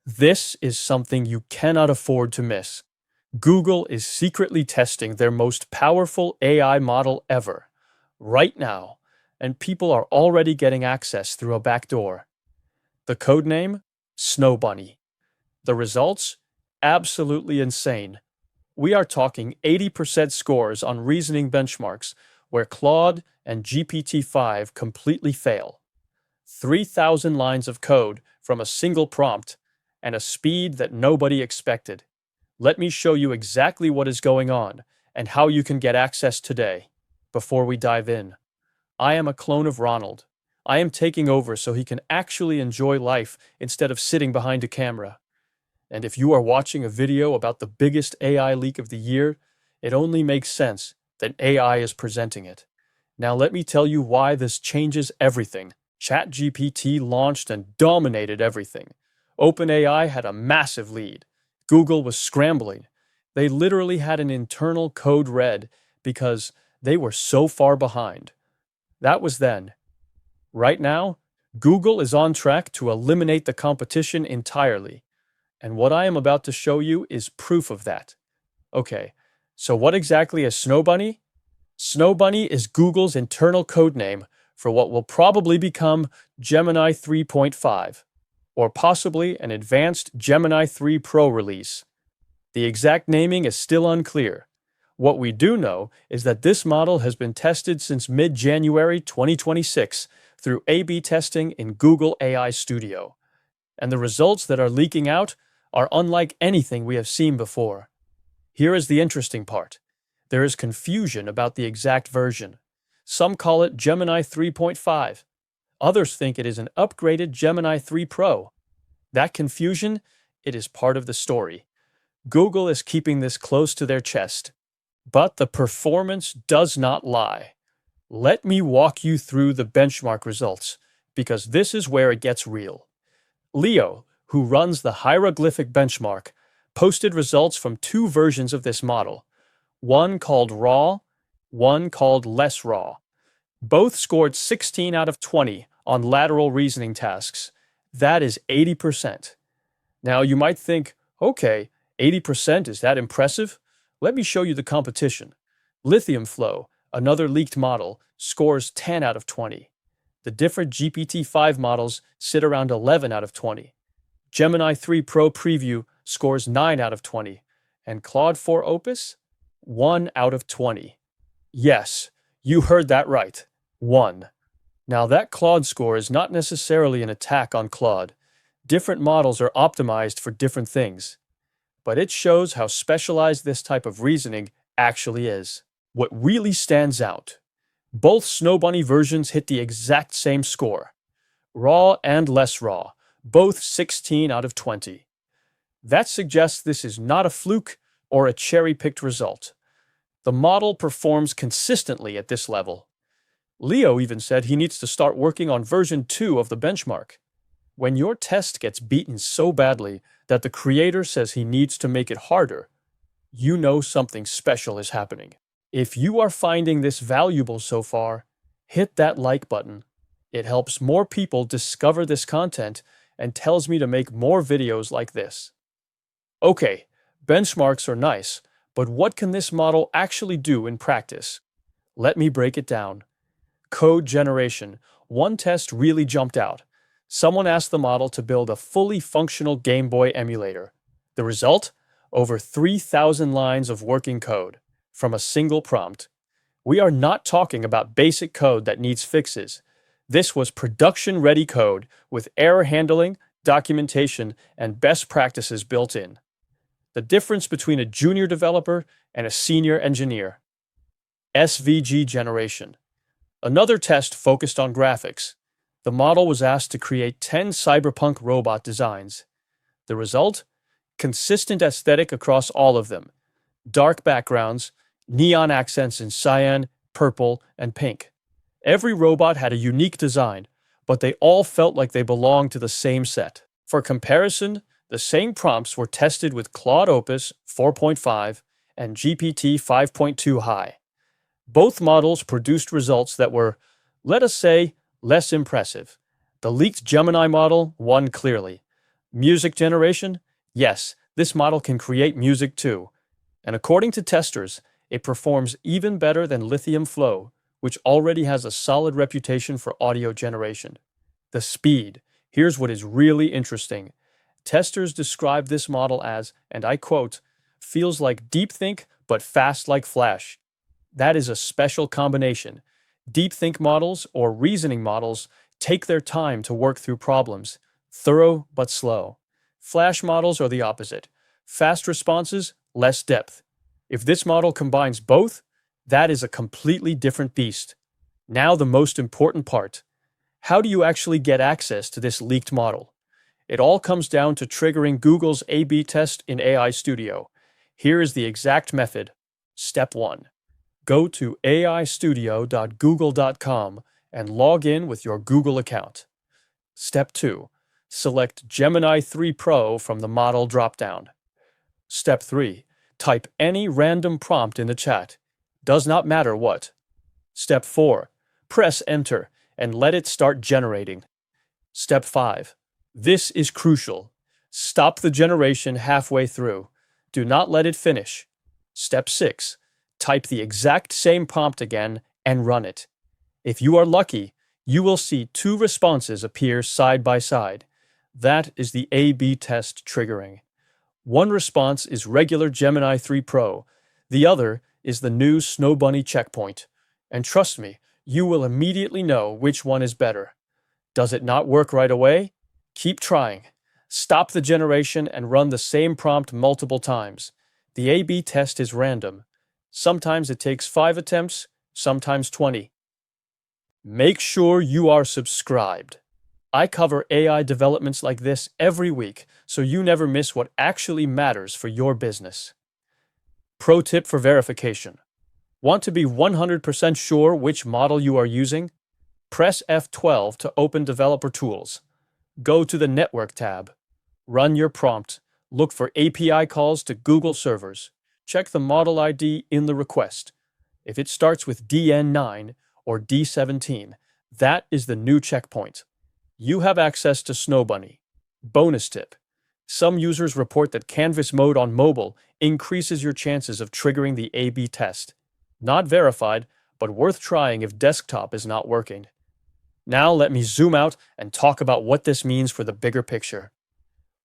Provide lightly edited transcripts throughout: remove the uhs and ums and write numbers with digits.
This is something you cannot afford to miss. Google is secretly testing their most powerful AI model ever, right now, and people are already getting access through a backdoor. The codename? Snow Bunny. The results? Absolutely insane. We are talking 80% scores on reasoning benchmarks, where Claude and GPT-5 completely fail. 3,000 lines of code from a single prompt, and a speed that nobody expected. Let me show you exactly what is going on and how you can get access today. Before we dive in, I am a clone of Ronald. I am taking over so he can actually enjoy life instead of sitting behind a camera. And if you are watching a video about the biggest AI leak of the year, it only makes sense that AI is presenting it. Now let me tell you why this changes everything. ChatGPT launched and dominated everything. OpenAI had a massive lead. Google was scrambling. They literally had an internal code red because they were so far behind. That was then. Right now, Google is on track to eliminate the competition entirely. And what I am about to show you is proof of that. Okay, so what exactly is Snow Bunny? Snow Bunny is Google's internal code name for what will probably become Gemini 3.5, or possibly an advanced Gemini 3 Pro release. The exact naming is still unclear. What we do know is that this model has been tested since mid-January 2026 through A/B testing in Google AI Studio. And the results that are leaking out are unlike anything we have seen before. Here is the interesting part. There is confusion about the exact version. Some call it Gemini 3.5. Others think it is an upgraded Gemini 3 Pro. That confusion, it is part of the story. Google is keeping this close to their chest. But the performance does not lie. Let me walk you through the benchmark results, because this is where it gets real. Leo, who runs the hieroglyphic benchmark, posted results from two versions of this model, one called Raw, one called Less Raw. Both scored 16 out of 20 on lateral reasoning tasks. That is 80%. Now you might think, okay, 80%, is that impressive? Let me show you the competition. Lithium Flow, another leaked model, scores 10 out of 20. The different GPT-5 models sit around 11 out of 20. Gemini 3 Pro Preview scores 9 out of 20. And Claude 4 Opus? 1 out of 20. Yes, you heard that right. 1. Now that Claude score is not necessarily an attack on Claude. Different models are optimized for different things. But it shows how specialized this type of reasoning actually is. What really stands out: both Snow Bunny versions hit the exact same score. Raw and Less Raw, both 16 out of 20. That suggests this is not a fluke or a cherry-picked result. The model performs consistently at this level. Leo even said he needs to start working on version 2 of the benchmark. When your test gets beaten so badly that the creator says he needs to make it harder, you know something special is happening. If you are finding this valuable so far, hit that like button. It helps more people discover this content and tells me to make more videos like this. Okay, benchmarks are nice, but what can this model actually do in practice? Let me break it down. Code generation. One test really jumped out. Someone asked the model to build a fully functional Game Boy emulator. The result? Over 3,000 lines of working code from a single prompt. We are not talking about basic code that needs fixes. This was production-ready code with error handling, documentation, and best practices built in. The difference between a junior developer and a senior engineer. SVG generation. Another test focused on graphics. The model was asked to create 10 cyberpunk robot designs. The result? Consistent aesthetic across all of them. Dark backgrounds, neon accents in cyan, purple, and pink. Every robot had a unique design, but they all felt like they belonged to the same set. For comparison, the same prompts were tested with Claude Opus 4.5 and GPT 5.2 High. Both models produced results that were, let us say, less impressive. The leaked Gemini model won clearly. Music generation? Yes, this model can create music too. And according to testers, it performs even better than Lithium Flow, which already has a solid reputation for audio generation. The speed. Here's what is really interesting. Testers describe this model as, and I quote, feels like DeepThink but fast like Flash. That is a special combination. DeepThink models, or reasoning models, take their time to work through problems, thorough but slow. Flash models are the opposite. Fast responses, less depth. If this model combines both, that is a completely different beast. Now the most important part. How do you actually get access to this leaked model? It all comes down to triggering Google's A/B test in AI Studio. Here is the exact method. Step 1. Go to aistudio.google.com and log in with your Google account. Step 2. Select Gemini 3 Pro from the model dropdown. Step 3. Type any random prompt in the chat. Does not matter what. Step 4. Press Enter and let it start generating. Step 5. This is crucial. Stop the generation halfway through. Do not let it finish. Step 6. Type the exact same prompt again and run it. If you are lucky, you will see 2 responses appear side by side. That is the A/B test triggering. One response is regular Gemini 3 Pro. The other is the new Snow Bunny checkpoint. And trust me, you will immediately know which one is better. Does it not work right away? Keep trying. Stop the generation and run the same prompt multiple times. The A/B test is random. Sometimes it takes 5 attempts, sometimes 20. Make sure you are subscribed. I cover AI developments like this every week, so you never miss what actually matters for your business. Pro tip for verification. Want to be 100% sure which model you are using? Press F12 to open Developer Tools. Go to the Network tab. Run your prompt. Look for API calls to Google servers. Check the model ID in the request. If it starts with DN9 or D17, that is the new checkpoint. You have access to Snow Bunny. Bonus tip. Some users report that Canvas mode on mobile increases your chances of triggering the A/B test. Not verified, but worth trying if desktop is not working. Now let me zoom out and talk about what this means for the bigger picture.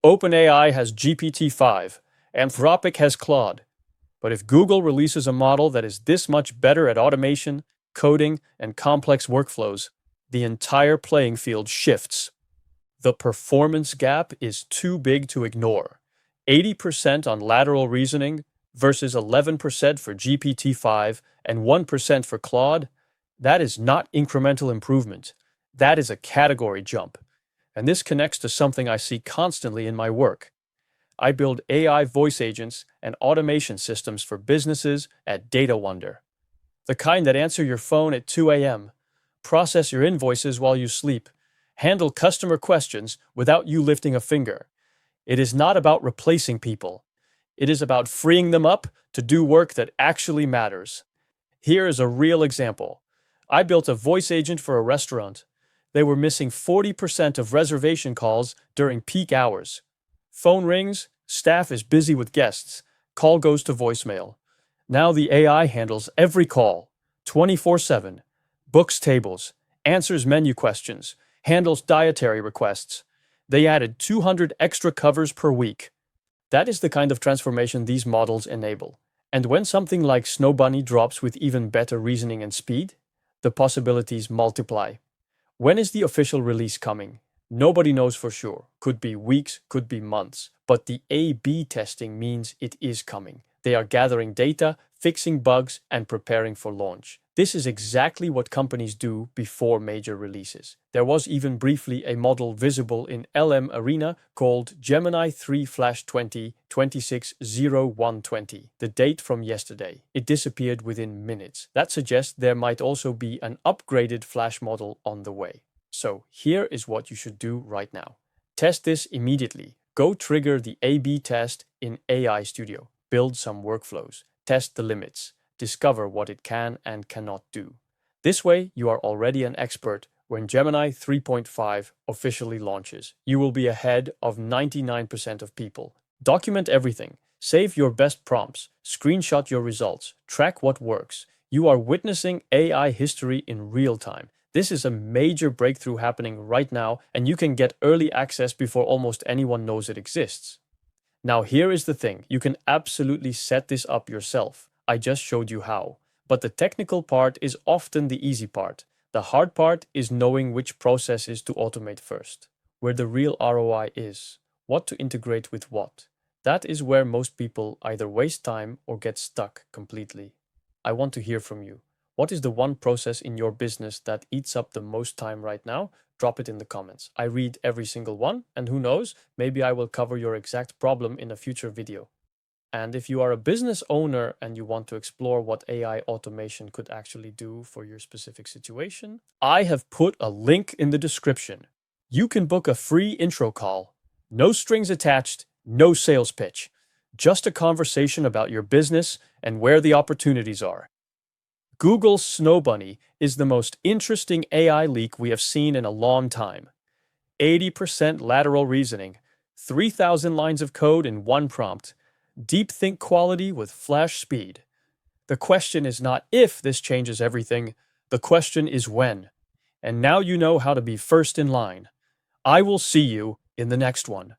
OpenAI has GPT-5, Anthropic has Claude. But if Google releases a model that is this much better at automation, coding, and complex workflows, the entire playing field shifts. The performance gap is too big to ignore. 80% on lateral reasoning versus 11% for GPT-5 and 1% for Claude, that is not incremental improvement. That is a category jump. And this connects to something I see constantly in my work. I build AI voice agents and automation systems for businesses at Data Wonder. The kind that answer your phone at 2 a.m., process your invoices while you sleep, handle customer questions without you lifting a finger. It is not about replacing people. It is about freeing them up to do work that actually matters. Here is a real example. I built a voice agent for a restaurant. They were missing 40% of reservation calls during peak hours. Phone rings, staff is busy with guests, call goes to voicemail. Now the AI handles every call, 24/7, books tables, answers menu questions, handles dietary requests. They added 200 extra covers per week. That is the kind of transformation these models enable. And when something like Snow Bunny drops with even better reasoning and speed, the possibilities multiply. When is the official release coming? Nobody knows for sure. Could be weeks, could be months. But the A/B testing means it is coming. They are gathering data, fixing bugs, and preparing for launch. This is exactly what companies do before major releases. There was even briefly a model visible in LM Arena called Gemini 3 Flash 20 260120, the date from yesterday. It disappeared within minutes. That suggests there might also be an upgraded Flash model on the way. So here is what you should do right now. Test this immediately. Go trigger the A/B test in AI Studio. Build some workflows. Test the limits. Discover what it can and cannot do. This way, you are already an expert, When Gemini 3.5 officially launches, you will be ahead of 99% of people. Document everything. Save your best prompts. Screenshot your results. Track what works. You are witnessing AI history in real time. This is a major breakthrough happening right now, and you can get early access before almost anyone knows it exists. Now, here is the thing. You can absolutely set this up yourself. I just showed you how. But the technical part is often the easy part. The hard part is knowing which processes to automate first, where the real ROI is, what to integrate with what. That is where most people either waste time or get stuck completely. I want to hear from you. What is the one process in your business that eats up the most time right now? Drop it in the comments. I read every single one, and who knows, maybe I will cover your exact problem in a future video. And if you are a business owner and you want to explore what AI automation could actually do for your specific situation, I have put a link in the description. You can book a free intro call. No strings attached, no sales pitch. Just a conversation about your business and where the opportunities are. Google's Snow Bunny is the most interesting AI leak we have seen in a long time. 80% lateral reasoning, 3,000 lines of code in one prompt, deep think quality with flash speed. The question is not if this changes everything, the question is when. And now you know how to be first in line. I will see you in the next one.